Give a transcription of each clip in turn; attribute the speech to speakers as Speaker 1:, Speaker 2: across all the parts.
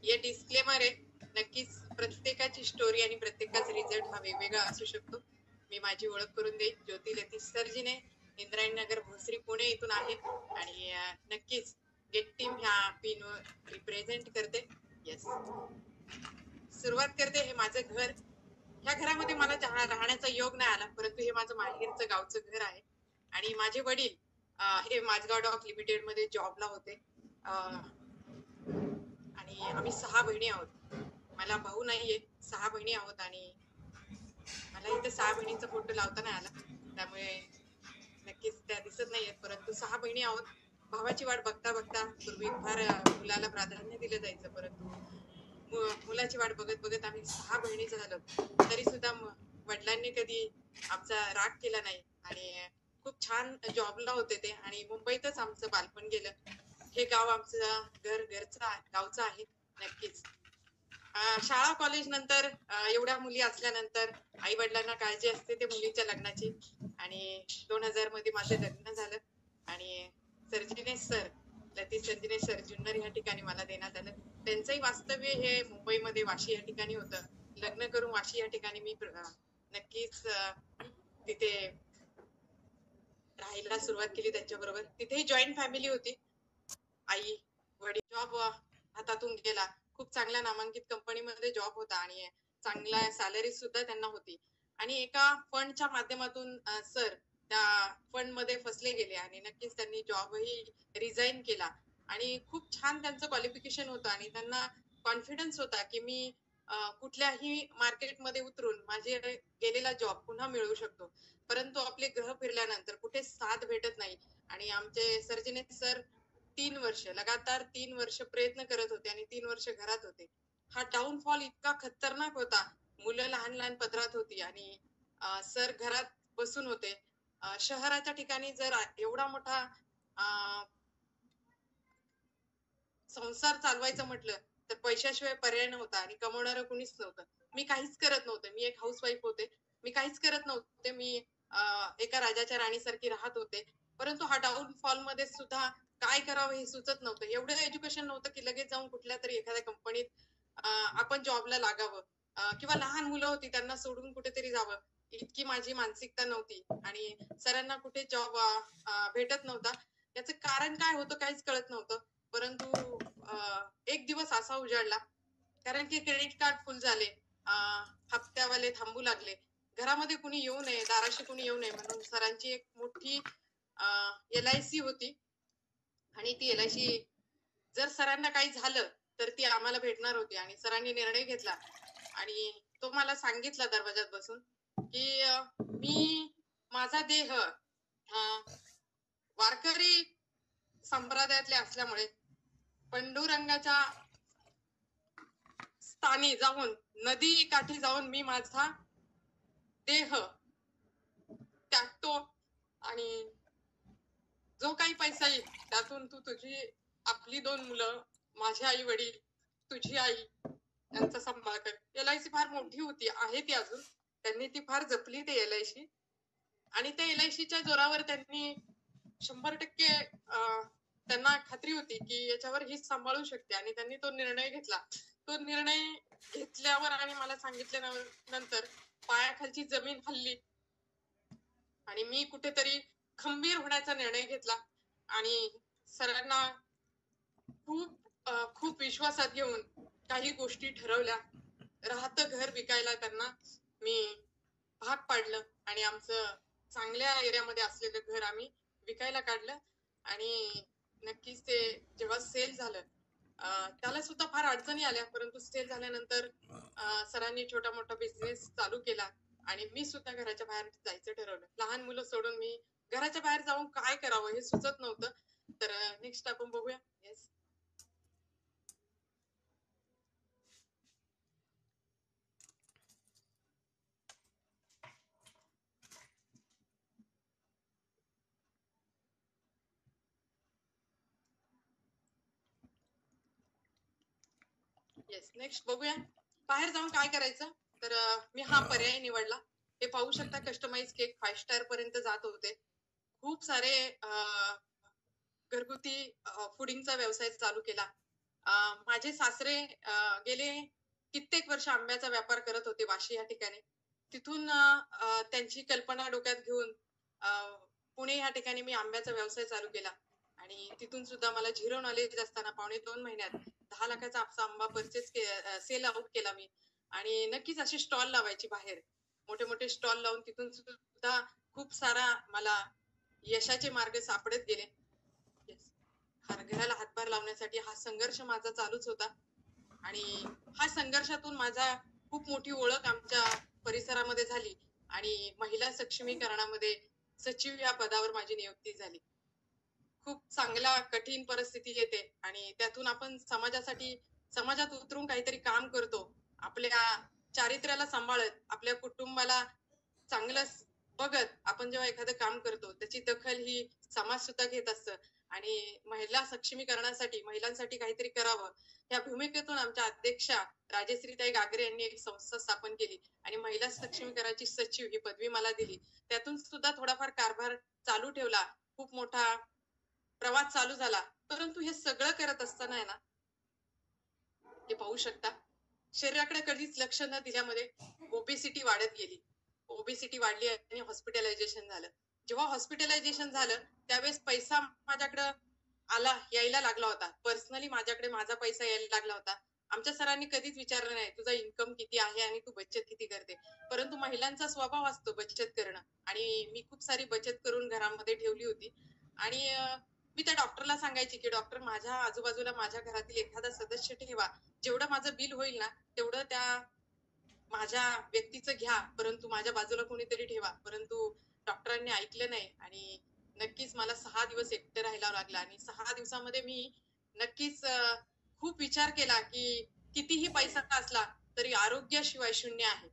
Speaker 1: हे डिस्क्लेमर आहे. नक्कीच प्रत्येकाची स्टोरी आणि प्रत्येकाचा रिझल्ट हा वेगवेगळा असू शकतो. मी माझी ओळख करून देईन. ज्योती लतीश सर्जिने, इंद्रायणी नगर, भोसरी, पुणे इथून आहे आणि नक्कीच गेट टीम ह्या पिन रिप्रेझेंट करते. येस, सुरुवात करते. हे माझं घर. ह्या घरामध्ये मला राहण्याचा योग नाही आला, परंतु हे माझं माहेरचं गावचं घर आहे. आणि माझे वडील हे माझगाव डॉक लिमिटेड मध्ये जॉबला होते. आणि आम्ही 6 बहिणी आहोत. मला भाऊ नाहीये, 6 बहिणी आहोत. आणि मला इथे 6 बहिणींचा फोटो लावता नाही आला, त्यामुळे नक्कीच त्या दिसत नाहीयेत. परंतु 6 बहिणी आहोत. भावाची वाट बघता बघता पूर्वी फार मुलाला प्राधान्य दिलं जायचं, परंतु मुलाची वाट बघत बघत आम्ही 6 बहिणी झालो. तरी सुद्धा वडिलांनी कधी आमचा राग केला नाही आणि खूप छान जॉबला होते ते. आणि मुंबईतच आमचं बालपण गेलं. हे गाव आमचं गावचं आहे. नक्कीच शाळा कॉलेज नंतर एवढ्या मुली असल्यानंतर आई वडिलांना काळजी असते ते मुलीच्या लग्नाची. आणि 2000 मध्ये माझं लग्न झालं आणि सर्जिने सर, लतीश सर्जिने सर जुन्नर ह्या ठिकाणी मला देण्यात आलं. त्यांचंही वास्तव्य हे मुंबईमध्ये वाशी या ठिकाणी होतं. लग्न करून वाशी या ठिकाणी मी नक्कीच तिथे राहायला सुरुवात केली त्यांच्याबरोबर. तिथेही जॉईंट फॅमिली होती. आई वडील, जॉब हातातून गेला. खूप चांगल्या नामांकित कंपनीमध्ये जॉब होता आणि चांगला सॅलरी सुद्धा त्यांना होती. आणि एका फंडच्या माध्यमातून सर त्या फंड मध्ये फसले गेले आणि नक्कीच त्यांनी जॉबही रिझाईन केला. आणि खूप छान त्यांचं क्वालिफिकेशन होतं आणि त्यांना कॉन्फिडन्स होता की मी कुठल्याही मार्केटमध्ये उतरून माझे गेलेला जॉब पुन्हा मिळवू शकतो. परंतु आपले ग्रह फिरल्यानंतर कुठे साथ भेटत नाही. आणि आमचे सर्जिने सर 3 वर्ष लगातार 3 वर्ष प्रयत्न करत होते आणि 3 वर्ष घरात होते. हा डाऊनफॉल इतका खतरनाक होता. मुलं लहान लहान पदरात होती आणि सर घरात बसून होते. शहराच्या ठिकाणी जर एवढा मोठा संसार चालवायचं म्हटलं तर पैशाशिवाय पर्याय नव्हता आणि कमवणारं कुणीच नव्हतं. मी काहीच करत नव्हते. मी एक हाऊसवाईफ होते. मी काहीच करत नव्हते. मी एका राजाच्या राणीसारखी राहत होते. परंतु हा डाऊनफॉल मध्ये सुद्धा काय करावं हे सुचत नव्हतं. एवढं एज्युकेशन नव्हतं की लगेच जाऊन कुठल्या तरी एखाद्या कंपनीत आपण जॉबला लागावं किंवा लहान मुलं होती त्यांना सोडून कुठेतरी जावं, इतकी माझी मानसिकता नव्हती. आणि सरांना कुठे जॉब भेटत नव्हता. याचं कारण काय होतं काहीच कळत नव्हतं. परंतु एक दिवस असा उजाडला, कारण की क्रेडिट कार्ड फुल झाले. हप्त्यावाले थांबू लागले. घरामध्ये कुणी येऊ नये, दाराशी कुणी येऊ नये म्हणून सरांची एक मोठी LIC होती. आणि ती LIC जर सरांना काही झालं तर ती आम्हाला भेटणार होती. आणि सरांनी निर्णय घेतला आणि तो मला सांगितला दरवाजात बसून की मी माझा देह वारकरी संप्रदायातले असल्यामुळे पांडुरंगाच्या स्थानी जाऊन, नदी काठी जाऊन मी माझा देह त्यागतो आणि जो काही पैसा येईल त्यातून तू तुझी आपली 2 मुलं, माझे आई वडील, तुझी आई यांचा सांभाळ कर. LIC फार मोठी होती, आहे ती अजून. त्यांनी ती फार जपली ते LIC. आणि त्या LICच्या जोरावर त्यांनी 100% त्यांना खात्री होती की याच्यावर हीच सांभाळू शकते. आणि त्यांनी तो निर्णय घेतला. तो निर्णय घेतल्यावर आणि मला सांगितल्यानंतर पायाखालची जमीन हलली आणि मी कुठेतरी खंबीर होण्याचा निर्णय घेतला. आणि सरांना खूप विश्वासात घेऊन काही गोष्टी ठरवल्या. राहतं घर विकायला त्यांना मी भाग पाडलं आणि आमचं चांगल्या एरियामध्ये असलेलं घर आम्ही विकायला काढलं. आणि नक्कीच ते जेव्हा सेल झालं त्याला सुद्धा फार अडचणी आल्या, परंतु सेल झाल्यानंतर सरांनी छोटा मोठा बिझनेस चालू केला आणि मी सुद्धा घराच्या बाहेर जायचं ठरवलं. लहान मुलं सोडून मी घराच्या बाहेर जाऊन काय करावं हे सुचत नव्हतं. तर नेक्स्ट आपण बघूया. येस, येस, नेक्स्ट बघूया बाहेर जाऊन काय करायचं. तर मी हा पर्याय निवडला. हे पाहू शकता, कस्टमाइज केक 5 स्टार पर्यंत जात होते. खूप सारे घरगुती फुडिंगचा व्यवसाय चालू केला. माझे सासरे गेले कित्येक वर्ष आंब्याचा व्यापार करत होते वाशी या ठिकाणी. तिथून त्यांची कल्पना डोक्यात घेऊन पुणे या ठिकाणी मी आंब्याचा व्यवसाय चालू केला आणि तिथून सुद्धा मला झिरो नॉलेज असताना 2.5 महिन्यात 10 लाखाचा आंबा सेल आउट केला मी. आणि नक्कीच असे स्टॉल लावायची बाहेर, मोठे मोठे स्टॉल लावून तिथून सुद्धा खूप सारा मला यशाचे मार्ग सापडत गेले. घराला हातभार लावण्यासाठी हा संघर्ष माझा चालूच होता आणि हा संघर्षातून माझा खूप मोठी ओळख आमच्या परिसरामध्ये झाली आणि महिला सक्षमीकरणामध्ये सचिव या पदावर माझी नियुक्ती झाली. खूप चांगला कठीण परिस्थिती येते आणि त्यातून आपण समाजात उतरून काहीतरी काम करतो. आपल्या चारित्र्याला सांभाळत, आपल्या कुटुंबाला चांगलं बघत आपण जेव्हा एखादं काम करतो त्याची दखल ही समाज सुद्धा घेत असतं आणि महिला सक्षमीकरणासाठी महिलांसाठी काहीतरी करावं या भूमिकेतून आमच्या अध्यक्षा राजश्रीताई गागरे यांनी एक संस्था स्थापन केली आणि महिला सक्षमीकरणाची सचिव ही पदवी मला दिली. त्यातून सुद्धा थोडाफार कारभार चालू ठेवला, खूप मोठा प्रवास चालू झाला. परंतु हे सगळं करत असताना आहे ना, हे पाहू शकता शरीराकडे कधीच लक्ष न दिल्यामध्ये ओबेसिटी वाढत गेली. ओबेसिटी वाढली आणि हॉस्पिटलायझेशन झालं. जेव्हा हॉस्पिटलायझेशन झालं त्यावेळेस पैसा माझ्याकडे यायला लागला होता. पर्सनली माझ्याकडे माझा पैसा यायला लागला होता. आमच्या सरांनी कधीच विचारलं नाही तुझा इन्कम किती आहे आणि तू बचत किती करते. परंतु महिलांचा स्वभाव असतो बचत करणं आणि मी खूप सारी बचत करून घरामध्ये ठेवली होती आणि मी त्या डॉक्टरला सांगायची की डॉक्टर माझ्या आजूबाजूला माझ्या घरातील एखादा सदस्य ठेवा, जेवढं माझं बिल होईल ना तेवढं त्या माझ्या व्यक्तीचं घ्या, परंतु माझ्या बाजूला कोणीतरी ठेवा. परंतु डॉक्टरांनी ऐकलं नाही आणि नक्कीच मला 6 दिवस एकटं राहायला लागलं आणि 6 दिवसामध्ये मी नक्कीच खूप विचार केला की कितीही पैसा असला तरी आरोग्याशिवाय शून्य आहे.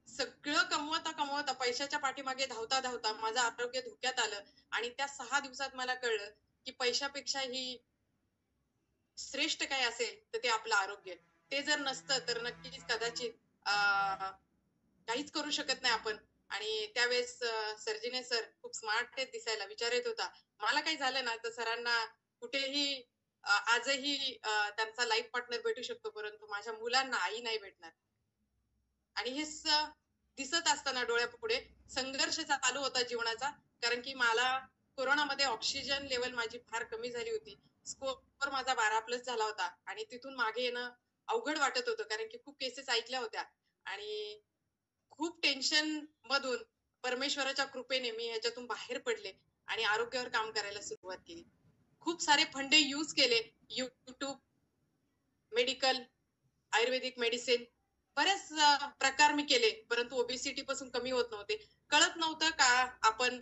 Speaker 1: सगळं कमवता पैशाच्या पाठीमागे धावता माझं आरोग्य धोक्यात आलं आणि त्या 6 दिवसात मला कळलं की पैशापेक्षा ही श्रेष्ठ काय असेल तर ते आपलं आरोग्य. ते जर नसतं तर नक्कीच कदाचित काहीच करू शकत नाही आपण. आणि त्यावेळेस सर्जिने सर खूप स्मार्ट आहेत दिसायला, विचार येत होता मला काही झालं ना तर सरांना कुठेही आजही त्यांचा लाईफ पार्टनर भेटू शकतो, परंतु माझ्या मुलांना आई नाही भेटणार. आणि हे दिसत असताना डोळ्यापुढे संघर्ष चालू होता जीवनाचा, कारण की मला कोरोनामध्ये ऑक्सिजन लेवल माझी फार कमी झाली होती. स्कोर माझा 12+ झाला होता आणि तिथून मागे येणं अवघड वाटत होतं, कारण की खूप केसेस ऐकल्या होत्या आणि खूप टेन्शन मधून परमेश्वराच्या कृपेने मी ह्याच्यातून बाहेर पडले आणि आरोग्यावर काम करायला सुरुवात केली. खूप सारे फंडे यूज केले, YouTube, मेडिकल, आयुर्वेदिक मेडिसिन, बरेच प्रकार मी केले, परंतु ओबेसिटी पासून कमी होत नव्हते. कळत नव्हतं का आपण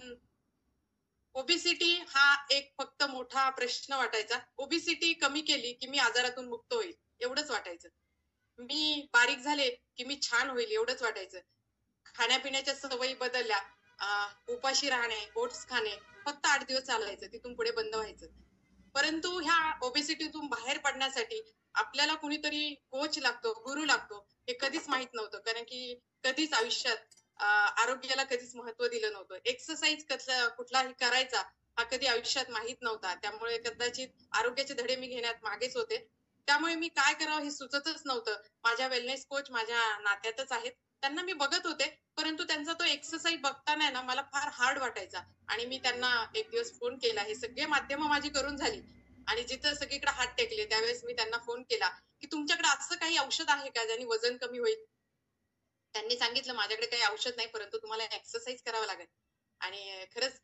Speaker 1: ओबेसिटी हा एक फक्त मोठा प्रश्न वाटायचा. ओबेसिटी कमी केली की मी आजारातून मुक्त होईल एवढंच वाटायचं. मी बारीक झाले की मी छान होईल एवढंच वाटायचं. खाण्यापिण्याच्या सवयी बदलल्या, उपाशी राहणे, ओट्स खाणे फक्त 8 दिवस चालायचं, तिथून पुढे बंद व्हायचं. परंतु ह्या ओबेसिटीतून बाहेर पडण्यासाठी आपल्याला कुणीतरी कोच लागतो, गुरु लागतो, हे कधीच माहित नव्हतं, कारण की कधीच आयुष्यात आरोग्याला कधीच महत्व दिलं नव्हतं. एक्सरसाइज कुठलाही करायचा हा कधी आयुष्यात माहित नव्हता. त्यामुळे कदाचित आरोग्याचे धडे मी घेण्यात मागेच होते. त्यामुळे मी काय करावं हे सुचतच नव्हतं. माझ्या वेलनेस कोच माझ्या नात्यातच आहेत, त्यांना मी बघत होते, परंतु त्यांचा तो एक्सरसाइज बघताना ना मला फार हार्ड वाटायचा आणि मी त्यांना एक दिवस फोन केला. हे सगळे माध्यम माझी करून झाली आणि जिथं सगळीकडे हात टेकले त्यावेळेस मी त्यांना फोन केला की तुमच्याकडे असं काही औषध आहे का ज्याने वजन कमी होईल. त्यांनी सांगितलं माझ्याकडे काही औषध नाही, परंतु तुम्हाला एक्सरसाइज करावं लागेल. आणि खरंच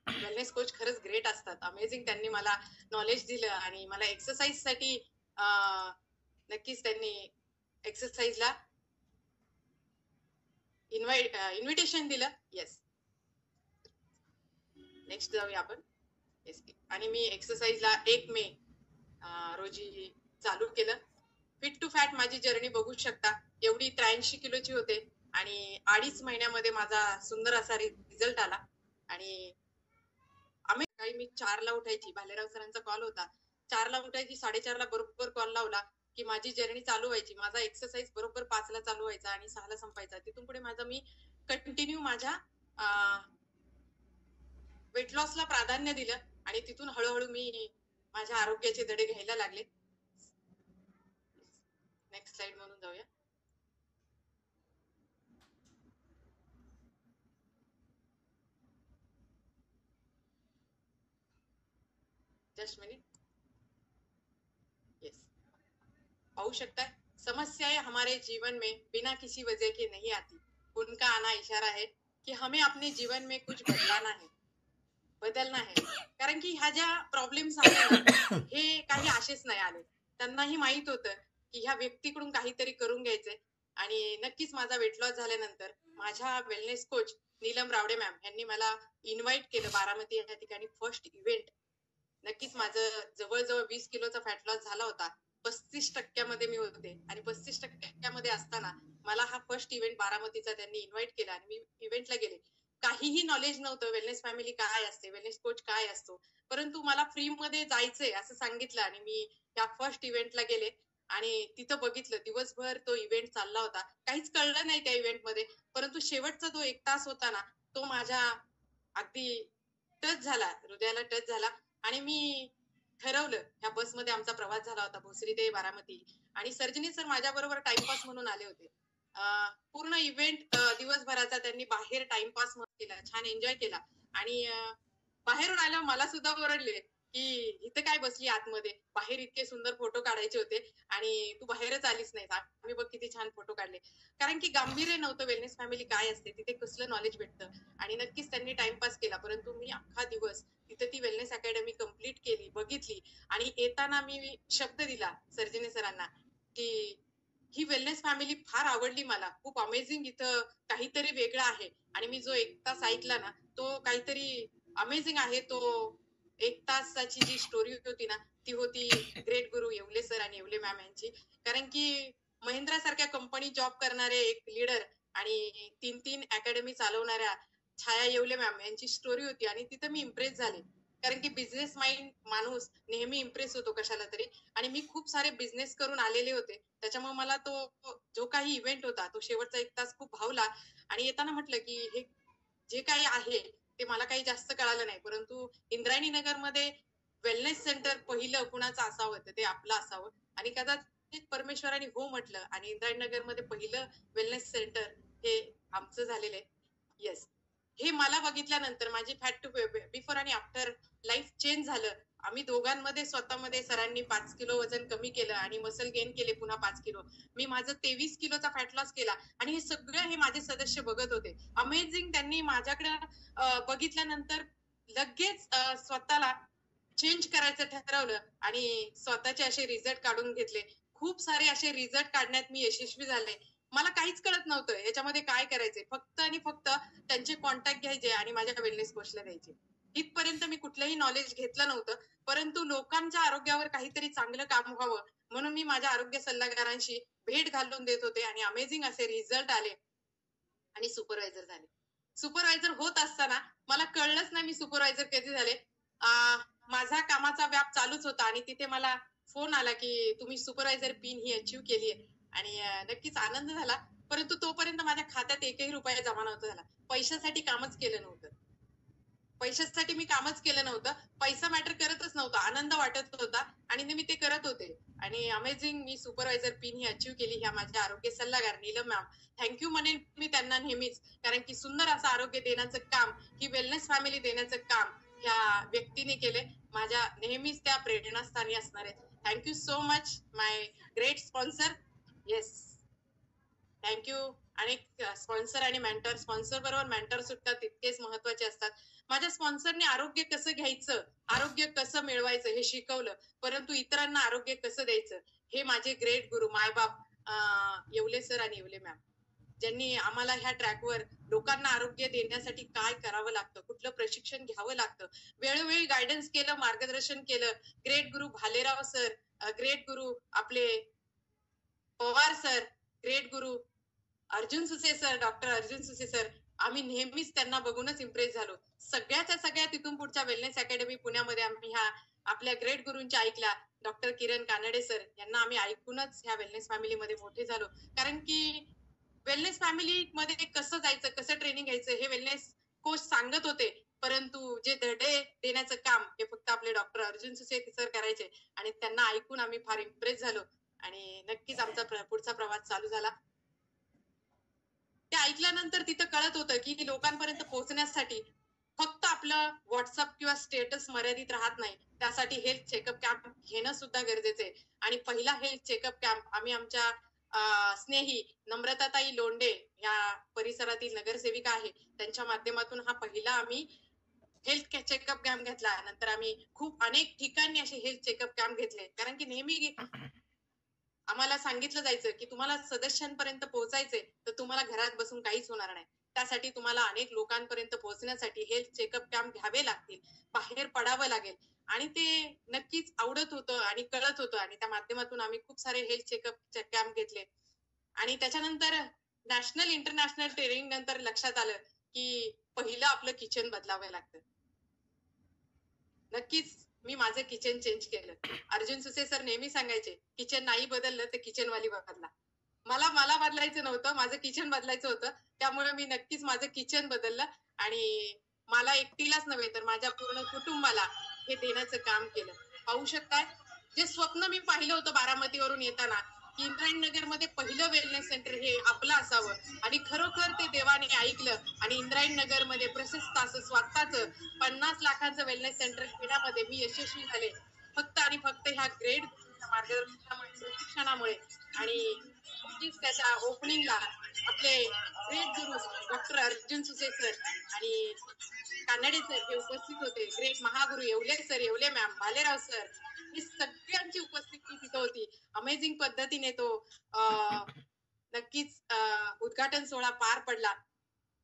Speaker 1: वेलनेस कोच खरंच ग्रेट असतात, अमेझिंग. त्यांनी मला नॉलेज दिलं आणि मला एक्सरसाइज साठी नक्कीच त्यांनी एक्सरसाइजला इन्व्हिटेशन दिलं. येस, नेक्स्ट जाऊया आपण. येस, आणि मी एक्सरसाइजला 1 मे रोजी चालू केलं. फिट टू फॅट माझी जर्नी बघू शकता. एवढी 83 किलोची होते आणि 2.5 महिन्यामध्ये माझा सुंदर असा रिझल्ट आला. आणि काही मी 4ला उठायची, भालेराव सरांचा कॉल होता, 4ला उठायची, 4:30ला बरोबर कॉल लावला की माझी जर्नी चालू व्हायची. माझा एक्सरसाइज बरोबर 5ला चालू व्हायचा आणि 6ला संपायचा. तिथून पुढे मी कंटिन्यू माझ्या वेट लॉसला प्राधान्य दिलं आणि तिथून हळूहळू मी माझ्या आरोग्याचे धडे घ्यायला लागले. नेक्स्ट स्लाइड म्हणून जाऊया. Just minute. यस, पाहू शकता है, समस्याएं हमारे जीवन में बिना किसी वजह के नहीं आती. उनका आना इशारा है की हमें अपने जीवन में कुछ बदलना है. कारण की ह्या ज्या प्रॉब्लेम्स आल्या ना, हे काही आशेच नाही आले. त्यांनाही माहित होतं की ह्या व्यक्तीकडून काहीतरी करून घ्यायचंय. आणि नक्कीच माझा वेट लॉस झाल्यानंतर माझ्या wellness coach Neelam Rowdy ma'am यांनी मला इन्व्हाइट केलं बारामती या ठिकाणी फर्स्ट इव्हेंट. नक्कीच माझं जवळजवळ 20 किलोचा फॅट लॉस झाला होता. 35% मी होते आणि 35% असताना मला हा फर्स्ट इव्हेंट बारामतीचा त्यांनी इन्व्हाइट केला आणि मी इव्हेंटला गेले. काहीही नॉलेज नव्हतं वेलनेस फॅमिली काय असते, वेलनेस कोच काय असतो, परंतु मला फ्री मध्ये जायचंय असं सांगितलं आणि मी या फर्स्ट इव्हेंटला गेले आणि तिथं बघितलं. दिवसभर तो इव्हेंट चालला होता. काहीच कळलं नाही त्या इव्हेंट मध्ये, परंतु शेवटचा जो 1 तास होता ना, तो माझ्या अगदी टच झाला, हृदयाला टच झाला. आणि मी ठरवलं, ह्या बसमध्ये आमचा प्रवास झाला होता भोसरी ते बारामती आणि सर्जनी सर माझ्या बरोबर टाइमपास म्हणून आले होते. पूर्ण इव्हेंट दिवसभराचा त्यांनी बाहेर टाइमपास केला, छान एन्जॉय केला आणि बाहेरून आल्यावर मला सुद्धा ओरडले की इथं काय बसली आतमध्ये, बाहेर इतके सुंदर फोटो काढायचे होते आणि तू बाहेरच आलीच नाही. आम्ही बघ किती छान फोटो काढले. कारण की गांभीर्य नव्हतं वेलनेस फॅमिली काय असते, तिथे कसलं नॉलेज भेटतं. आणि नक्कीच त्यांनी टाइमपास केला, परंतु मी अख्खा दिवस तिथे ती वेलनेस अकॅडमी कंप्लीट केली, बघितली आणि येताना मी शब्द दिला सर्जने सरांना की ही वेलनेस फॅमिली फार आवडली मला, खूप अमेझिंग, इथं काहीतरी वेगळं आहे. आणि मी जो 1 तास ऐकला ना, तो काहीतरी अमेझिंग आहे. तो 1 तासाची जी स्टोरी होती ना, ती होती ग्रेट गुरु येवले सर आणि येवले मॅम यांची. कारण की महिंद्रा सारख्या कंपनी जॉब करणारे एक लीडर आणि 3 अकॅडमी चालवणाऱ्या छाया येवले मॅम यांची स्टोरी होती आणि तिथं मी इम्प्रेस झाले. कारण की बिझनेस माइंड माणूस नेहमी इम्प्रेस होतो कशाला तरी. आणि मी खूप सारे बिझनेस करून आलेले होते, त्याच्यामुळे मला तो जो काही इव्हेंट होता तो शेवटचा 1 तास खूप भावला. आणि येताना म्हटलं की हे जे काही आहे ते मला काही जास्त कळालं नाही, परंतु इंद्रायणी नगरमध्ये वेलनेस सेंटर पहिलं कुणाचं असावं तर ते आपलं असावं. आणि कदाचित परमेश्वराने हो म्हटलं आणि इंद्रायणी नगरमध्ये पहिलं वेलनेस सेंटर हे आमचं झालेलं आहे. येस, हे मला बघितल्यानंतर माझी फॅट टू बिफोर आणि आफ्टर लाईफ चेंज झालं. आम्ही दोघांमध्ये स्वतःमध्ये सरांनी 5 किलो वजन कमी केलं आणि मसल गेन केले पुन्हा 5 किलो. मी माझं 23 किलोचा फॅट लॉस केला आणि हे सगळं हे माझे सदस्य बघत होते. अमेझिंग. त्यांनी माझ्याकडे बघितल्यानंतर लगेच स्वतःला चेंज करायचं ठरवलं आणि स्वतःचे असे रिझल्ट काढून घेतले. खूप सारे असे रिझल्ट काढण्यात मी यशस्वी झाले. मला काहीच कळत नव्हतं याच्यामध्ये काय करायचे, फक्त आणि फक्त त्यांचे कॉन्टॅक्ट घ्यायचे आणि माझ्या वेलनेस कोचला द्यायचे. इथपर्यंत मी कुठलंही नॉलेज घेतलं नव्हतं, परंतु लोकांच्या आरोग्यावर काहीतरी चांगलं काम व्हावं म्हणून मी माझ्या आरोग्य सल्लागारांशी भेट घालून देत होते आणि अमेझिंग असे रिझल्ट आले आणि सुपरवायझर झाले. सुपरवायझर होत असताना मला कळलंच नाही मी सुपरवायझर कधी झाले. माझा कामाचा व्याप चालूच होता आणि तिथे मला फोन आला की तुम्ही सुपरवायझर पिन ही अचीव्ह केली आहे. आणि नक्कीच आनंद झाला, परंतु तोपर्यंत माझ्या खात्यात 1ही रुपया जमा नव्हता झाला. पैशासाठी कामच केलं नव्हतं, पैशासाठी मी कामच केलं नव्हतं. पैसा मॅटर करतच नव्हता, आनंद वाटत होता आणि मी ते करत होते. आणि अमेझिंग मी सुपरवायझर पिन ही अचीव्ह केली. ह्या माझ्या आरोग्य सल्लागार नीलम मॅम, थँक्यू म्हणेन मी त्यांना नेहमीच. कारण की सुंदर असं आरोग्य देण्याचं काम, ही वेलनेस फॅमिली देण्याचं काम ह्या व्यक्तीने केले. माझ्या नेहमीच त्या प्रेरणास्थानी असणार आहेत. थँक्यू सो मच माय ग्रेट स्पॉन्सर. Yes, thank you. आणि स्पॉन्सर आणि मेंटर, स्पॉन्सर बरोबर मेंटर सुद्धा तितकेच महत्वाचे असतात. माझ्या स्पॉन्सरने आरोग्य कसं घ्यायचं, आरोग्य कसं मिळवायचं हे शिकवलं, परंतु इतरांना आरोग्य कसं द्यायचं हे माझे ग्रेट गुरु मायबाप येवले सर आणि येवले मॅम, ज्यांनी आम्हाला ह्या ट्रॅकवर लोकांना आरोग्य देण्यासाठी काय करावं लागतं, कुठलं प्रशिक्षण घ्यावं लागतं, वेळोवेळी गायडन्स केलं, मार्गदर्शन केलं. ग्रेट गुरु भालेराव सर, ग्रेट गुरु आपले Pawar sir, great guru Arjun Suse sir, doctor Arjun Suse sir, आम्ही नेहमीच त्यांना बघूनच इम्प्रेस झालो. सगळ्याच्या सगळ्या तिथून पुढच्या वेलनेस अकॅडमी पुण्यामध्ये आम्ही ह्या आपल्या ग्रेट गुरूंच्या ऐकल्या. डॉक्टर किरण कानडे सर यांना आम्ही ऐकूनच ह्या वेलनेस फॅमिलीमध्ये मोठे झालो. कारण की वेलनेस फॅमिली मध्ये कसं जायचं, कसं ट्रेनिंग घ्यायचं हे वेलनेस कोच सांगत होते. परंतु जे धडे देण्याचं काम हे फक्त आपले डॉक्टर अर्जुन सुसे सर करायचे आणि त्यांना ऐकून आम्ही फार इम्प्रेस झालो आणि नक्कीच आमचा पुढचा प्रवास चालू झाला. ते ऐकल्यानंतर तिथं कळत होतं की लोकांपर्यंत पोहोचण्यासाठी फक्त आपलं व्हॉट्सअप किंवा स्टेटस मर्यादित राहत नाही, त्यासाठी हेल्थ चेकअप कॅम्प घेणं सुद्धा गरजेचं आहे. आणि पहिला हेल्थ चेकअप कॅम्प आम्ही आमच्या स्नेही नम्रताताई लोंढे या परिसरातील नगरसेविका आहे त्यांच्या माध्यमातून हा पहिला आम्ही हेल्थ चेकअप कॅम्प घेतला. नंतर आम्ही खूप अनेक ठिकाणी असे हेल्थ चेकअप कॅम्प घेतले, कारण की नेहमी आम्हाला सांगितलं जायचं की तुम्हाला सदस्यांपर्यंत पोहोचायचंय तर तुम्हाला घरात बसून काहीच होणार नाही. त्यासाठी तुम्हाला अनेक लोकांपर्यंत पोहोचण्यासाठी हेल्थ चेकअप कॅम्प घ्यावे लागतील, बाहेर पडावं लागेल. आणि ते नक्कीच आवडत होतं आणि कळत होतं आणि त्या माध्यमातून आम्ही खूप सारे हेल्थ चेकअप कॅम्प घेतले. आणि त्याच्यानंतर नॅशनल इंटरनॅशनल ट्रेनिंग नंतर लक्षात आलं की पहिलं आपलं किचन बदलावं लागतं. नक्कीच मी माझं किचन चेंज केलं. अर्जुन सुसे सर नेहमी सांगायचे, किचन नाही बदललं तर किचनवाली बदला. मला मला बदलायचं नव्हतं, माझं किचन बदलायचं होतं. त्यामुळे मी नक्कीच माझं किचन बदललं आणि मला एकटीलाच नव्हे तर माझ्या पूर्ण कुटुंबाला हे देण्याचं काम केलं. पाहू शकताय, जे स्वप्न मी पाहिलं होतं बारामतीवरून येताना, की इंद्रायणनगरमध्ये पहिलं वेलनेस सेंटर हे आपलं असावं आणि खरोखर ते देवाने ऐकलं आणि इंद्रायणनगरमध्ये प्रशस्त असं स्वतःचं 50 लाखांचं वेलनेस सेंटर घेण्यामध्ये मी यशस्वी झाले. फक्त आणि फक्त ह्या ग्रेट मार्गदर्शनामुळे, प्रशिक्षणामुळे आणि नक्कीच त्याच्या ओपनिंगला आपले ग्रेट गुरु डॉक्टर अर्जुन सुसे सर आणि कानडे सर हे उपस्थित होते. ग्रेट महागुरु Yewale sir, Yewale ma'am, Bhalerao sir, ही सगळ्यांची उपस्थिती तिथं होती. अमेझिंग पद्धतीने तो नक्कीच उद्घाटन सोहळा पार पडला.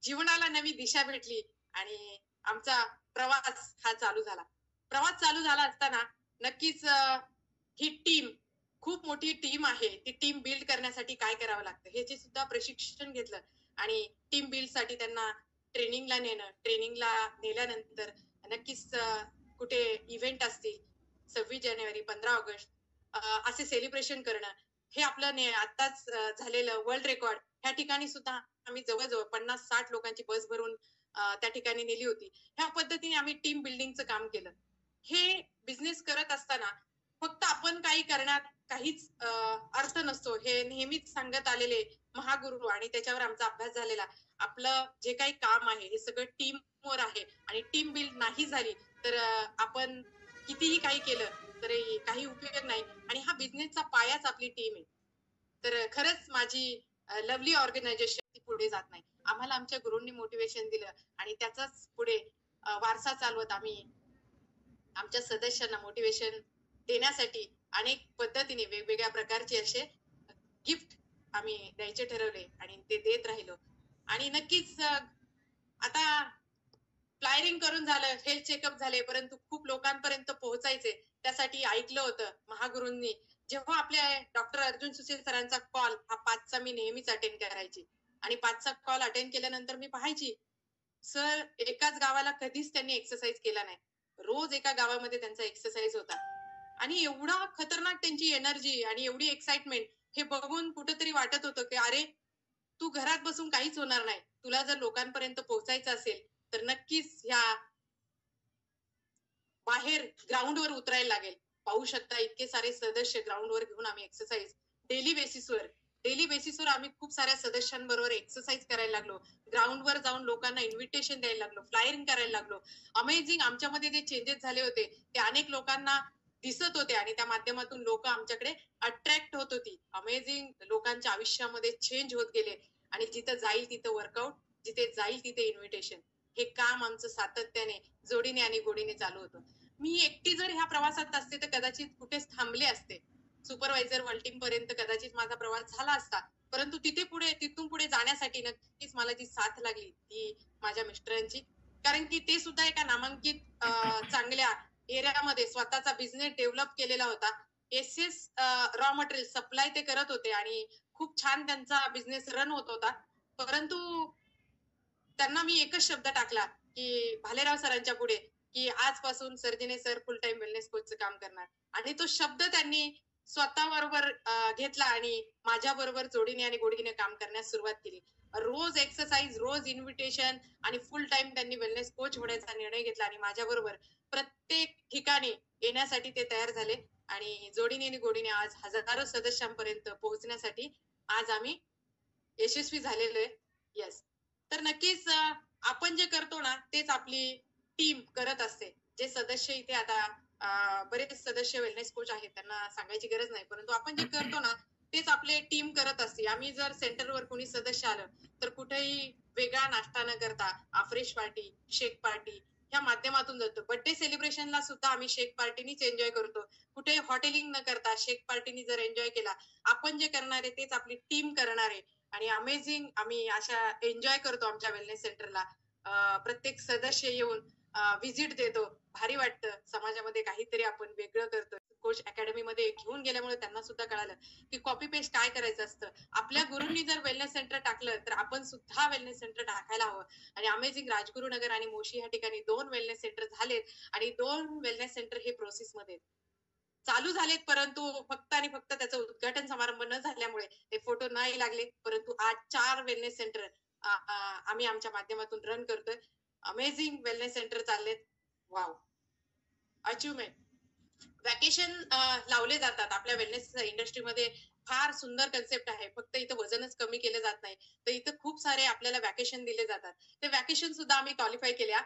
Speaker 1: जीवनाला नवी दिशा भेटली आणि आमचा प्रवास हा चालू झाला. प्रवास चालू झाला असताना नक्कीच ही टीम खूप मोठी टीम आहे. ती टीम बिल्ड करण्यासाठी काय करावं लागतं ह्याचे सुद्धा प्रशिक्षण घेतलं आणि टीम बिल्ड साठी त्यांना ट्रेनिंगला नेणं, ट्रेनिंगला नेल्यानंतर नक्कीच कुठे इव्हेंट असतील 26 जानेवारी, 15 ऑगस्ट असे सेलिब्रेशन करणं, हे आपलं आताच झालेलं वर्ल्ड रेकॉर्ड ह्या ठिकाणी सुद्धा आम्ही जवळजवळ 50-60 लोकांची बस भरून त्या ठिकाणी नेली होती. ह्या पद्धतीने आम्ही टीम बिल्डिंगचं काम केलं. हे बिझनेस करत असताना फक्त आपण काही करण्यात काहीच अर्थ नसतो, हे नेहमीच सांगत आलेले महागुरु आणि त्याच्यावर आमचा अभ्यास झालेला. आपलं जे काही काम आहे हे सगळं टीमवर आहे आणि टीम बिल्ड नाही झाली तर आपण कितीही काही केलं तरी काही उपयोग नाही आणि हा बिझनेसचा पायाच आपली टीम आहे. तर खरंच माझी लवली ऑर्गनायझेशन ती पुढे जात नाही. आम्हाला आमच्या गुरूंनी मोटिवेशन दिलं आणि त्याचाच पुढे वारसा चालवत आम्ही आमच्या सदस्यांना मोटिवेशन देण्यासाठी अनेक पद्धतीने वेगवेगळ्या प्रकारचे असे गिफ्ट आम्ही द्यायचे ठरवले आणि ते देत राहिलो. आणि नक्कीच आता फ्लायरिंग करून झालं, हेल्थ चेकअप झाले, परंतु खूप लोकांपर्यंत पोहोचायचे त्यासाठी ऐकलं होतं महागुरूंनी. जेव्हा आपल्या डॉक्टर अर्जुन सुसे सरांचा कॉल हा 5चा मी नेहमीच अटेंड करायची आणि 5चा कॉल अटेंड केल्यानंतर मी पाहायची सर एकाच गावाला कधीच त्यांनी एक्सरसाइज केला नाही. रोज एका गावामध्ये त्यांचा एक्सरसाइज होता आणि एवढा खतरनाक त्यांची एनर्जी आणि एवढी एक्साइटमेंट हे बघून कुठेतरी वाटत होतं की अरे तू घरात बसून काहीच होणार नाही, तुला जर लोकांपर्यंत पोहोचायचं असेल तर नक्कीच ह्या बाहेर ग्राउंडवर उतरायला लागेल. पाहू शकता इतके सारे सदस्य ग्राउंडवर घेऊन आम्ही एक्सरसाइज डेली बेसिसवर आम्ही खूप साऱ्या सदस्यांबरोबर एक्सरसाइज करायला लागलो. ग्राउंडवर जाऊन लोकांना इन्व्हिटेशन द्यायला लागलो, फ्लायरिंग करायला लागलो. अमेझिंग आमच्यामध्ये जे चेंजेस झाले होते ते अनेक लोकांना दिसत होते आणि त्या माध्यमातून लोक आमच्याकडे अट्रॅक्ट होत होती. अमेझिंग लोकांच्या आयुष्यामध्ये चेंज होत गेले आणि जिथं जाईल तिथं वर्कआउट, जिथे जाईल तिथे इन्व्हिटेशन. हे काम आमचं सातत्याने जोडीने आणि गोडीने चालू होतं. मी एकटी जर ह्या प्रवासात असते तर कदाचित कुठेच थांबले असते. सुपरवायझर वर्ल्ड पर्यंत कदाचित माझा प्रवास झाला असता. परंतु तिथून पुढे जाण्यासाठी नक्कीच मला जी साथ लागली ती माझ्या मिस्टरांची. कारण की ते सुद्धा एका नामांकित चांगल्या एरियामध्ये स्वतःचा बिझनेस डेव्हलप केलेला होता. एसएस रॉ मटेरियल सप्लाय ते करत होते आणि खूप छान त्यांचा बिझनेस रन होत होता. परंतु त्यांना मी एकच शब्द टाकला की भालेराव सरांच्या पुढे की आजपासून सर्जिने सर फुल टाइम वेलनेस कोचचं काम करणार आणि तो शब्द त्यांनी स्वतःबरोबर घेतला आणि माझ्या बरोबर जोडीने आणि गोडीने काम करण्यास सुरुवात केली. रोज एक्सरसाइज, रोज इन्व्हिटेशन आणि फुल टाइम त्यांनी वेलनेस कोच होण्याचा निर्णय घेतला आणि माझ्याबरोबर प्रत्येक ठिकाणी येण्यासाठी ते तयार झाले आणि जोडीने आणि गोडीने आज हजारो सदस्यांपर्यंत पोहोचण्यासाठी आज आम्ही यशस्वी झालेलो आहे. येस. तर नक्कीच आपण जे करतो ना तेच आपली टीम करत असते. जे सदस्य इथे आता बरेच सदस्य वेलनेस कोच आहेत, त्यांना सांगायची गरज नाही. परंतु आपण जे करतो ना तेच आपले टीम करत असते. आम्ही जर सेंटरवर कोणी सदस्य आलं तर कुठेही वेगळा नाश्ता न करता आफ्रेश पार्टी, शेक पार्टी ह्या माध्यमातून जातो. बर्थडे सेलिब्रेशनला सुद्धा आम्ही शेक पार्टीनीच एन्जॉय करतो. कुठे हॉटेलिंग न करता शेक पार्टीनी जर एन्जॉय केला, आपण जे करणार आहे तेच आपली टीम करणार आहे आणि अमेझिंग आम्ही अशा एन्जॉय करतो आमच्या वेलनेस सेंटरला. प्रत्येक सदस्य येऊन व्हिजिट देतो. भारी वाटतं. समाजामध्ये काहीतरी आपण वेगळं करतोय. कोच अकॅडमीमध्ये घेऊन गेल्यामुळे त्यांना सुद्धा कळालं की कॉपी पेस्ट काय करायचं असतं. आपल्या गुरूंनी जर वेलनेस सेंटर टाकलं तर आपण सुद्धा वेलनेस सेंटर टाकायला हवं आणि अमेझिंग राजगुरुनगर आणि मोशी ह्या ठिकाणी 2 वेलनेस सेंटर झालेत आणि 2 वेलनेस सेंटर हे प्रोसेसमध्ये चालू झालेत. परंतु फक्त आणि फक्त त्याचं उद्घाटन समारंभ न झाल्यामुळे ते फोटो नाही लागले. परंतु आज 4 वेलनेस सेंटर आम्ही आमच्या माध्यमातून रन करतोय. अमेझिंग वेलनेस सेंटर चाललेत. वाव! अचिव्हमेंट. व्हॅकेशन लावले जातात आपल्या वेलनेस इंडस्ट्रीमध्ये. फार सुंदर कन्सेप्ट आहे. फक्त इथं वजनच कमी केलं जात नाही, तर इथं खूप सारे आपल्याला व्हॅकेशन दिले जातात. ते व्हॅकेशन सुद्धा आम्ही क्वालिफाय केल्या.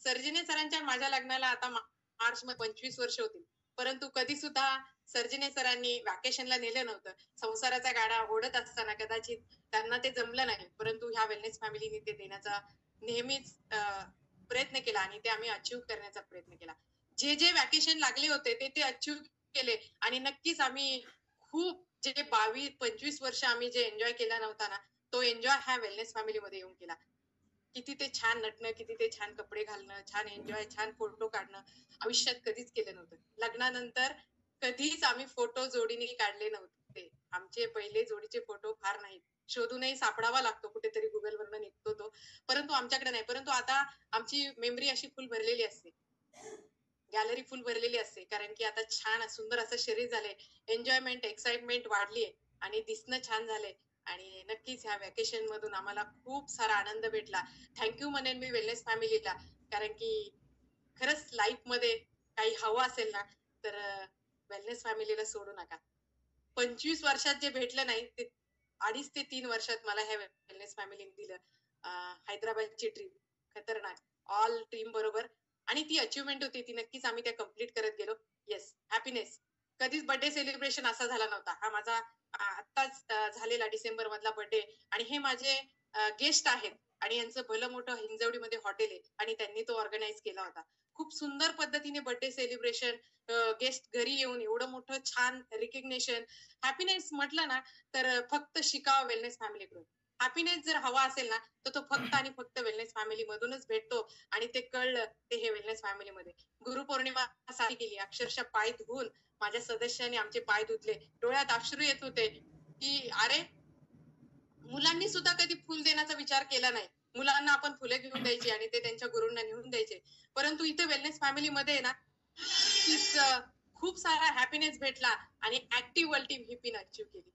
Speaker 1: सर्जिने सरांच्या माझ्या लग्नाला आता मार्च मध्ये 25 वर्ष होतील. परंतु कधी सुद्धा सर्जिने सरांनी व्हॅकेशनला नेलं नव्हतं. संसाराचा गाडा ओढत असताना कदाचित त्यांना ते जमलं नाही. परंतु ह्या वेलनेस फॅमिलीने ते देण्याचा नेहमीच प्रयत्न केला आणि ते आम्ही अचीव्ह करण्याचा प्रयत्न केला. जे जे व्हॅकेशन लागले होते ते ते अचीव्ह केले आणि नक्कीच आम्ही खूप जे 22-25 वर्ष आम्ही जे एन्जॉय केला नव्हता ना, तो एन्जॉय ह्या वेलनेस फॅमिलीमध्ये येऊन केला. किती ते छान नटणं, किती ते छान कपडे घालणं, छान एन्जॉय, छान फोटो काढणं आयुष्यात कधीच केलं नव्हतं. लग्नानंतर कधीच आम्ही फोटो जोडीने काढले नव्हते. आमचे पहिले जोडीचे फोटो फार नाहीत. शोधूनही सापडावा लागतो, कुठेतरी गुगलवरनं निघतो तो. परंतु आमच्याकडे नाही. परंतु आता आमची मेमरी अशी फुल भरलेली असते. गॅलरी फुल भरलेली असते. कारण की आता छान सुंदर असं शरीर झालंय. एन्जॉयमेंट, एक्साइटमेंट वाढलीये आणि दिसणं छान झालंय आणि नक्कीच ह्या व्हॅकेशन मधून आम्हाला खूप सारा आनंद भेटला. थँक्यू म्हणेन मी वेलनेस फॅमिलीला. कारण की खरंच लाईफमध्ये काही हवं असेल ना, तर वेलनेस फॅमिलीला सोडू नका. 25 वर्षात जे भेटलं नाही ते 2.5 ते 3 वर्षात मला ह्या वेलनेस फॅमिलीने दिलं. हैदराबादची ट्रिप खतरनाक, ऑल टीम बरोबर आणि ती अचिव्हमेंट होती ती नक्कीच आम्ही त्या कम्प्लीट करत गेलो. Yes, happiness. कधीच बर्थडे सेलिब्रेशन असा झाला नव्हता. हा माझा आत्ताच झालेला डिसेंबर मधला बर्थडे आणि हे माझे गेस्ट आहेत आणि यांचं भलं मोठं हिंजवडीमध्ये हॉटेल आहे आणि त्यांनी तो ऑर्गनाईज केला होता. खूप सुंदर पद्धतीने बर्थडे सेलिब्रेशन, गेस्ट घरी येऊन एवढं मोठं छान रिकग्नेशन. हॅपीनेस म्हटलं ना तर फक्त शिकावं वेलनेस फॅमिलीकडून. हॅपीनेस जर हवा असेल ना तर तो फक्त आणि फक्त वेलनेस फॅमिली मधूनच भेटतो आणि ते कळलं ते हे वेलनेस फॅमिलीमध्ये. गुरुपौर्णिमा साजरी केली. अक्षरशः पाय धुवून माझ्या सदस्यांनी आमचे पाय धुतले. डोळ्यात अश्रू येत होते की अरे, मुलांनी सुद्धा कधी फुल देण्याचा विचार केला नाही. मुलांना आपण फुले घेऊन द्यायची आणि ते त्यांच्या गुरूंना नेऊन द्यायचे. परंतु इथे वेलनेस फॅमिलीमध्ये ना खूप सारा हॅपीनेस भेटला आणि ऍक्टिव्ह वर्ल्ड टीम ही पिन अचीव्ह केली.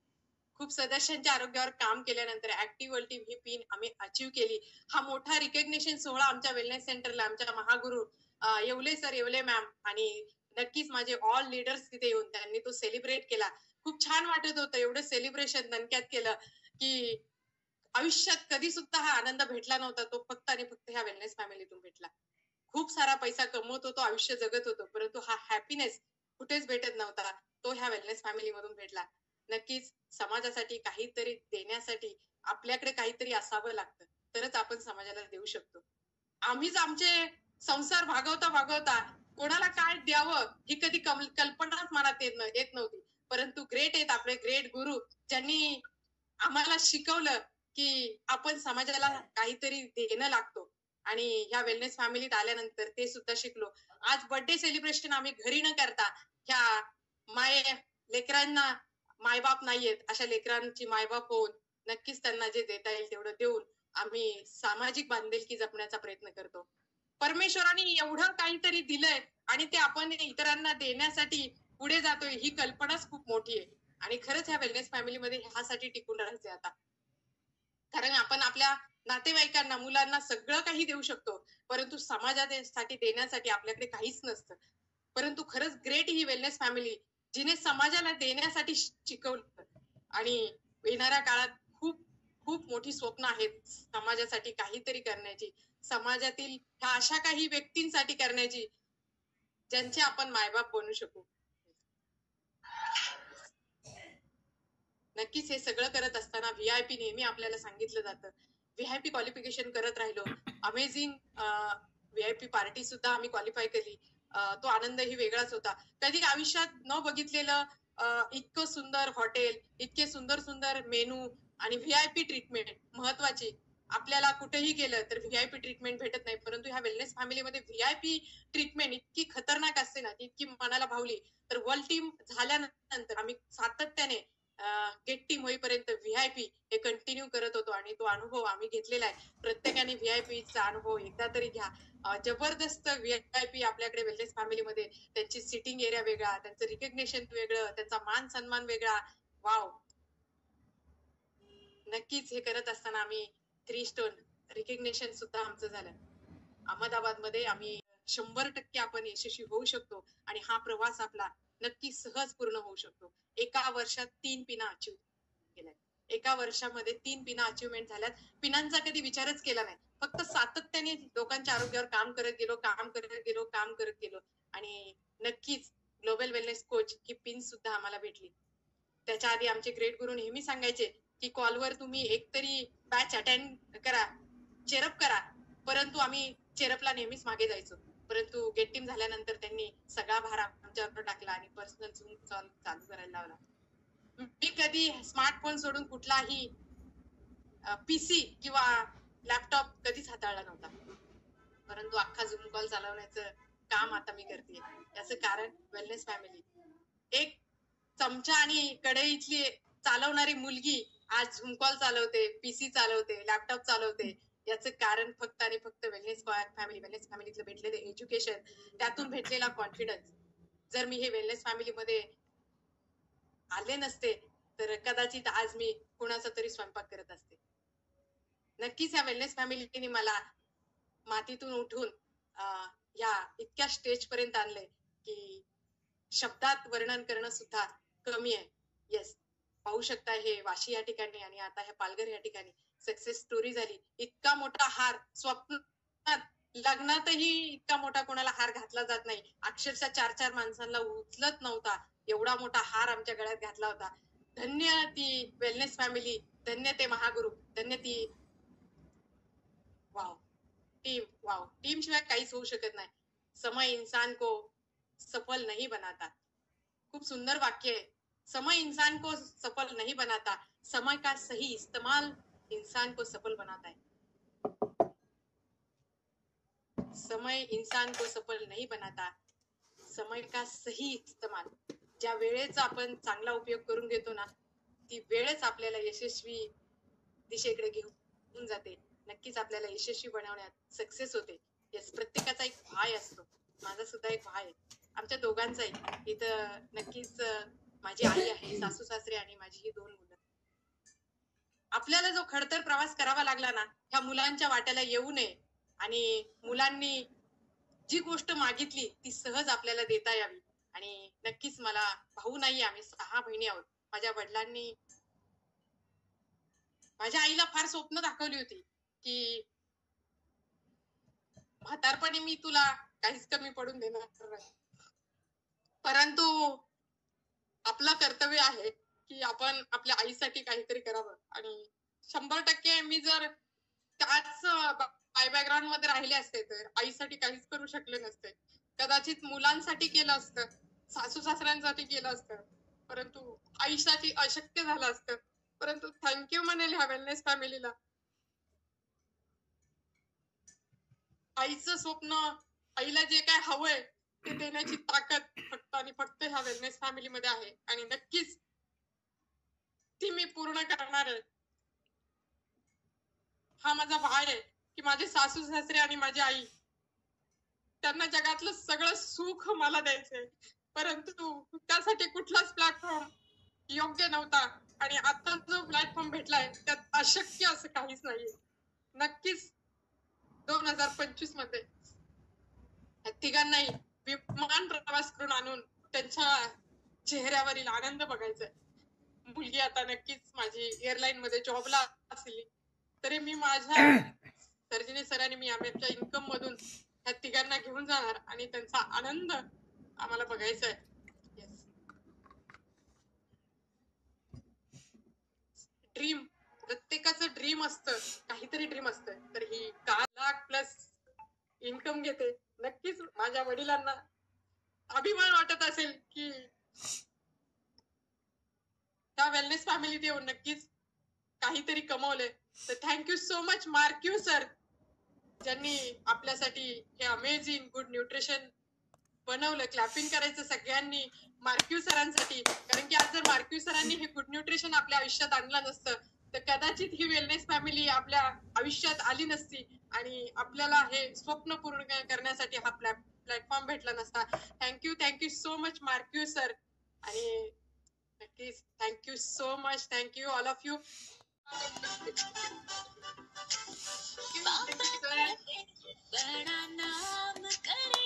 Speaker 1: खूप सदस्यांच्या आरोग्यावर काम केल्यानंतर ऍक्टिव्ह वर्ल्ड टीम ही पिन आम्ही अचीव्ह केली. हा मोठा रिकग्नेशन सोहळा आमच्या वेलनेस सेंटरला आमच्या महागुरु येवले सर, येवले मॅम आणि नक्कीच माझे ऑल लीडर्स तिथे येऊन त्यांनी तो सेलिब्रेट केला. खूप छान वाटत होतं. एवढं सेलिब्रेशन दणक्यात केलं की आयुष्यात कधी सुद्धा हा आनंद भेटला नव्हता. तो फक्त आणि फक्त ह्या वेलनेस फॅमिलीतून भेटला. खूप सारा पैसा कमवत होतो, आयुष्य जगत होतो, परंतु हा हॅपीनेस कुठेच भेटत नव्हता. तो ह्या वेलनेस फॅमिलीमधून भेटला. नक्कीच समाजासाठी काहीतरी देण्यासाठी आपल्याकडे काहीतरी असावं लागतं, तरच आपण समाजाला देऊ शकतो. आम्हीच आमचे संसार भागवता भागवता कोणाला काय द्यावं ही कधी कल्पनाच मनात येत नव्हती. परंतु ग्रेट आहेत आपले ग्रेट गुरु, ज्यांनी आम्हाला शिकवलं की आपण समाजाला काहीतरी देणं लागतो आणि ह्या वेलनेस फॅमिलीत आल्यानंतर ते सुद्धा शिकलो. आज बर्थडे सेलिब्रेशन आम्ही घरी न करता ह्या लेकरांना मायबाप नाहीयेत अशा लेकरांची मायबाप होऊन नक्कीच त्यांना जे देता येईल तेवढं देऊन आम्ही सामाजिक बांधिलकी जपण्याचा प्रयत्न करतो. परमेश्वराने एवढं काहीतरी दिलंय आणि ते आपण इतरांना देण्यासाठी पुढे जातोय ही कल्पनाच खूप मोठी आहे. आणि खरंच ह्या वेलनेस फॅमिलीमध्ये ह्यासाठी टिकून राहायचंय आता. कारण आपण आपल्या नातेवाईकांना, मुलांना सगळं काही देऊ शकतो, परंतु समाजासाठी देण्यासाठी आपल्याकडे काहीच नसतं. परंतु खरंच ग्रेट ही वेलनेस फॅमिली, जिने समाजाला देण्यासाठी शिकवलं. आणि येणाऱ्या काळात खूप खूप मोठी स्वप्न आहेत समाजासाठी काहीतरी करण्याची, समाजातील ह्या अशा काही व्यक्तींसाठी करण्याची, ज्यांचे आपण मायबाप बनू शकू. नक्कीच हे सगळं करत असताना व्हीआयपी नेहमी आपल्याला सांगितलं जातं. व्हीआयपी क्वालिफिकेशन करत राहिलो, अमेझिंग व्हीआयपी पार्टी सुद्धा आम्ही क्वालिफाय केली. तो आनंदही वेगळाच होता. कधी आयुष्यात न बघितलेलं इतकं सुंदर हॉटेल, इतके सुंदर सुंदर मेनू आणि व्हीआयपी ट्रीटमेंट महत्वाची. आपल्याला कुठेही गेलं तर व्हीआयपी ट्रीटमेंट भेटत नाही, परंतु ह्या वेलनेस फॅमिलीमध्ये व्हीआयपी ट्रीटमेंट इतकी खतरनाक असते ना, इतकी मनाला भावली. तर वर्ल्ड टीम झाल्यानंतर आम्ही सातत्याने गेट टीम होईपर्यंत व्हीआयपी हे कंटिन्यू करत होतो आणि तो अनुभव आम्ही घेतलेला आहे. प्रत्येकाने व्हीआयपीचा अनुभव एकदा तरी घ्या. जबरदस्त व्हीआयपी आपल्याकडे वेलनेस फॅमिलीमध्ये, त्यांची सिटिंग एरिया वेगळा, त्यांचं रिकग्नेशन वेगळं, त्यांचा मान सन्मान वेगळा. वाव, नक्कीच हे करत असताना आम्ही 3 स्टोन रिकग्नेशन सुद्धा आमचं झालं. अहमदाबादमध्ये आम्ही 100% आपण यशस्वी होऊ शकतो आणि हा प्रवास आपला नक्की सहज पूर्ण होऊ शकतो. एका वर्षात 3 पिना अचीव केल्या. एका वर्षामध्ये 3 पिना अचीवमेंट झाल्यात. पिनांचा कधी विचारच केला नाही. फक्त सातत्याने लोकांच्या आरोग्यावर काम करत गेलो, काम करत गेलो, काम करत गेलो आणि नक्कीच ग्लोबल वेलनेस कोच ही पिन सुद्धा आम्हाला भेटली. त्याच्या आधी आमचे ग्रेट गुरु नेहमी सांगायचे की कॉलवर तुम्ही एकतरी बॅच अटेंड करा, चेरअप करा, परंतु आम्ही चेरअपला नेहमीच मागे जायचो. परंतु गेट टीम झाल्यानंतर त्यांनी सगळा भार आमच्यावर टाकला आणि पर्सनल झूम कॉल चालू करायला लावला. मी कधी स्मार्टफोन सोडून कुठलाही पीसी किंवा लॅपटॉप कधीच हाताळला नव्हता, परंतु अख्खा झूम कॉल चालवण्याचं काम आता मी करते. याचं कारण वेलनेस फॅमिली. एक चमचा आणि कढईतली चालवणारी मुलगी आज झूम कॉल चालवते, पीसी चालवते, लॅपटॉप चालवते. याचं कारण फक्त आणि फक्त वेलनेस फॅमिलीतलं भेटलेलं एज्युकेशन, त्यातून भेटलेला कॉन्फिडन्स. जर मी हे वेलनेस फॅमिलीमध्ये आले नसते तर कदाचित आज मी कुणाचा तरी स्वयंपाक करत असते. नक्कीच या वेलनेस फॅमिलीने मला मातीतून उठून या इतक्या स्टेज पर्यंत आणलंय की शब्दात वर्णन करणं सुद्धा कमी आहे. येस, पाहू शकता हे वाशी या ठिकाणी आणि आता ह्या पालघर या ठिकाणी सक्सेस स्टोरी झाली. इतका मोठा हार स्वप्नात, लग्नातही इतका मोठा कोणाला हार घातला जात नाही. अक्षरशः 4-4 माणसांना उचलत नव्हता एवढा मोठा हार आमच्या गळ्यात घातला होता. धन्य ती वेलनेस फॅमिली, धन्य ते महागुरु, धन्य ती वाव टीम. वाव, टीम शिवाय काहीच होऊ शकत नाही. समय इंसान को सफल नहीं बनाता. खूप सुंदर वाक्य आहे. समय इंसान को सफल नहीं बनाता, समय का सही इस्तेमाल इंसान को सफल बनाता है. समय इंसान को सफल नहीं बनाता, समय का सही इस्तेमाल. ज्या वेळेचा आपण चांगला उपयोग करून घेतो ना, ती वेळच आपल्याला यशस्वी दिशेकडे घेऊन जाते. नक्कीच आपल्याला यशस्वी बनवण्यात सक्सेस होते. येस, प्रत्येकाचा एक भाय असतो. माझा सुद्धा एक भाय आहे, आमच्या दोघांचाही. इथं नक्कीच माझी आई आहे, सासू सासरे आणि माझी ही 2 मुलं. आपल्याला जो खडतर प्रवास करावा लागला ना, ह्या मुलांच्या वाट्याला येऊ नये आणि मुलांनी जी गोष्ट मागितली ती सहज आपल्याला देता यावी. आणि नक्कीच मला भाऊ नाही, आम्ही 6 बहिणी आहोत. माझ्या वडिलांनी माझ्या आईला फार स्वप्न दाखवली होती की म्हातारपणी मी तुला काहीच कमी पडून देणार नाही, परंतु आपलं कर्तव्य आहे की आपण आपल्या आईसाठी काहीतरी करावं. आणि 100% मी जर त्याच बॅकग्राऊंड मध्ये राहिले असते तर आईसाठी काहीच करू शकले नसते. कदाचित मुलांसाठी केलं असतं, सासू सासऱ्यांसाठी केलं असतं, परंतु आईसाठी अशक्य झालं असतं. परंतु थँक्यू म्हणेल ह्या वेलनेस फॅमिलीला. आईचं स्वप्न, आईला जे काय हवंय ते देण्याची ताकद फक्त आणि फक्त ह्या वेलनेस फॅमिलीमध्ये आहे आणि नक्कीच ती मी पूर्ण करणार आहे. हा माझा भाय आहे की माझे सासू सासरे आणि माझी आई, त्यांना जगातलं सगळं सुख मला द्यायचंय. परंतु त्यासाठी कुठलाच प्लॅटफॉर्म योग्य नव्हता आणि आता जो प्लॅटफॉर्म भेटलाय त्यात अशक्य असं काहीच नाहीये. नक्कीच 2025 मध्ये या तिघांनाही विमान प्रवास करून आणून त्यांच्या चेहऱ्यावरील आनंद बघायचा आहे. मुलगी आता नक्कीच माझी एअरलाईन मध्ये जॉबला असली तरी मी माझ्या सर्जिनी सर आणि मी आमच्या इन्कम मधून ह्या तिघांना घेऊन जाणार आणि त्यांचा आनंद आम्हाला बघायचा आहे. ड्रीम, प्रत्येकाचं ड्रीम असतं, काहीतरी ड्रीम असतं. तर ही 10 लाख+ इन्कम घेते. नक्कीच माझ्या वडिलांना अभिमान वाटत असेल की त्या वेलनेस फॅमिलीत येऊन नक्कीच काहीतरी कमवलंय. तर thank you so much marquee sir, ज्यांनी आपल्यासाठी हे अमेझिंग गुड न्यूट्रिशन बनवलं. क्लॅपिंग करायचं सगळ्यांनी मार्क्यू सरांसाठी, कारण की आज जर मार्क्यू सरांनी हे गुड न्यूट्रिशन आपल्या आयुष्यात आणलं नसतं तर कदाचित ही वेलनेस फॅमिली आपल्या आयुष्यात आली नसती आणि आपल्याला हे स्वप्न पूर्ण करण्यासाठी हा प्लॅटफॉर्म भेटला नसता. Thank you so much marquee sir. आणि नक्कीच thank you so much. Thank you all of you.
Speaker 2: बड़ा नाम करे